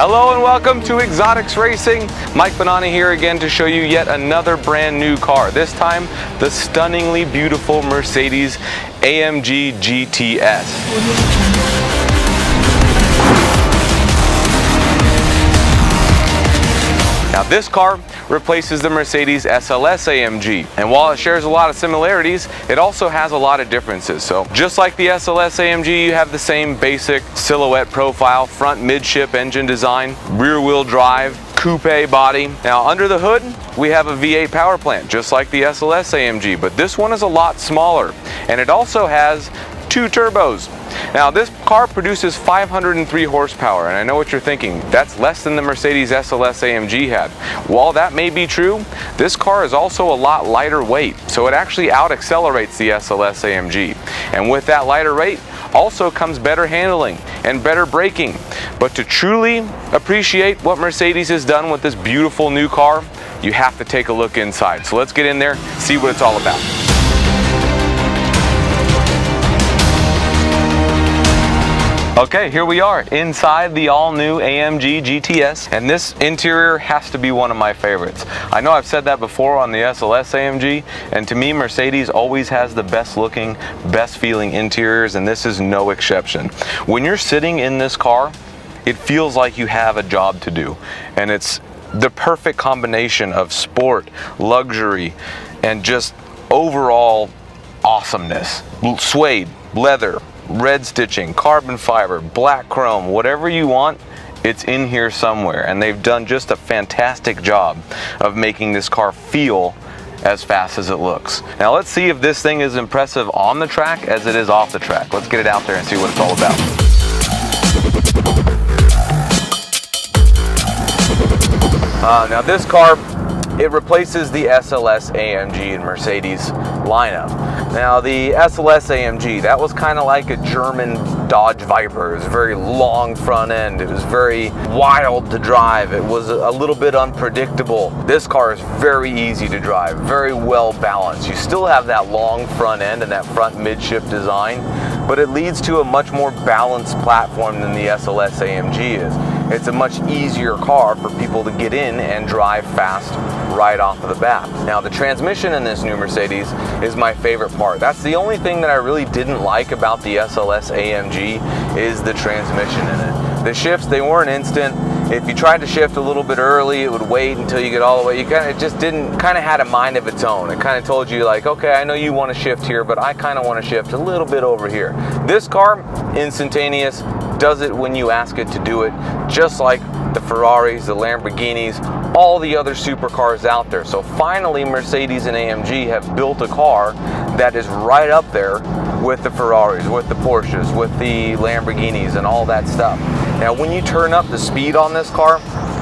Hello and welcome to Exotics Racing. Mike Bonnani here again to show you yet another brand new car. This time, the stunningly beautiful Mercedes AMG GTS. Now this car replaces the Mercedes SLS AMG, and while it shares a lot of similarities, it also has a lot of differences. So just like the SLS AMG, you have the same basic silhouette profile, front midship engine design, rear wheel drive, coupe body. Now under the hood, we have a V8 power plant, just like the SLS AMG, but this one is a lot smaller, and it also has 2 turbos. Now this car produces 503 horsepower, and I know what you're thinking, that's less than the Mercedes SLS AMG had. While that may be true, this car is also a lot lighter weight, so it actually out-accelerates the SLS AMG. And with that lighter weight also comes better handling and better braking. But to truly appreciate what Mercedes has done with this beautiful new car, you have to take a look inside. So let's get in there, see what it's all about. Okay, here we are inside the all-new AMG GTS, and this interior has to be one of my favorites. I know I've said that before on the SLS AMG, and to me Mercedes always has the best looking, best feeling interiors, and this is no exception. When you're sitting in this car, it feels like you have a job to do, and it's the perfect combination of sport, luxury, and just overall awesomeness. Suede, leather, red stitching, carbon fiber, black chrome, whatever you want, it's in here somewhere, and they've done just a fantastic job of making this car feel as fast as it looks. Now let's see if this thing is impressive on the track as it is off the track. Let's get it out there and see what it's all about. Now this car, it replaces the SLS AMG in Mercedes lineup. Now the SLS AMG, that was kind of like a German Dodge Viper. It was a very long front end. It was very wild to drive. It was a little bit unpredictable. This car is very easy to drive, very well balanced. You still have that long front end and that front midship design, but it leads to a much more balanced platform than the SLS AMG is. It's a much easier car for people to get in and drive fast right off of the bat. Now the transmission in this new Mercedes is my favorite part. That's the only thing that I really didn't like about the SLS AMG is the transmission in it. The shifts, they weren't instant. If you tried to shift a little bit early, it would wait until you get all the way. It just didn't, kind of had a mind of its own. It kind of told you like, okay, I know you want to shift here, but I kind of want to shift a little bit over here. This car, instantaneous, does it when you ask it to do it, just like the Ferraris, the Lamborghinis, all the other supercars out there. So finally, Mercedes and AMG have built a car that is right up there with the Ferraris, with the Porsches, with the Lamborghinis, and all that stuff. Now, when you turn up the speed on this car,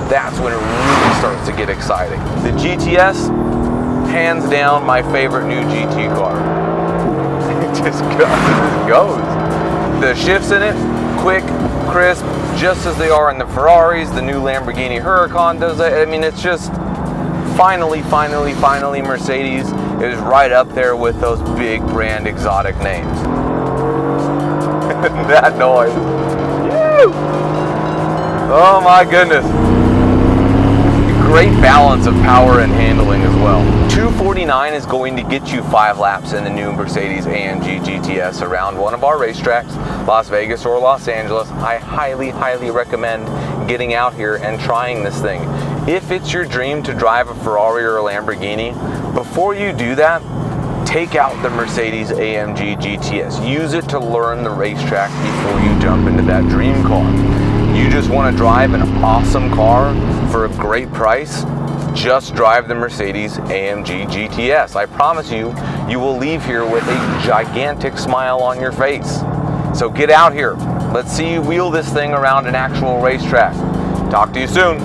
that's when it really starts to get exciting. The GTS, hands down, my favorite new GT car. It just goes. The shifts in it, quick, crisp, just as they are in the Ferraris. The new Lamborghini Huracan does that. I mean, it's just finally Mercedes is right up there with those big brand exotic names. That noise. Woo! Oh my goodness. Great balance of power and handling as well. $249 is going to get you 5 laps in the new Mercedes AMG GTS around one of our racetracks, Las Vegas or Los Angeles. I highly recommend getting out here and trying this thing. If it's your dream to drive a Ferrari or a Lamborghini, before you do that, take out the Mercedes AMG GTS. Use it to learn the racetrack before you jump into that dream car. You just want to drive an awesome car for a great price, just drive the Mercedes AMG GTS. I promise you, you will leave here with a gigantic smile on your face. So get out here. Let's see you wheel this thing around an actual racetrack. Talk to you soon.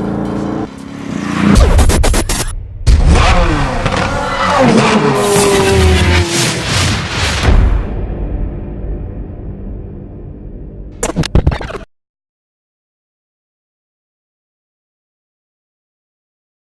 Oh,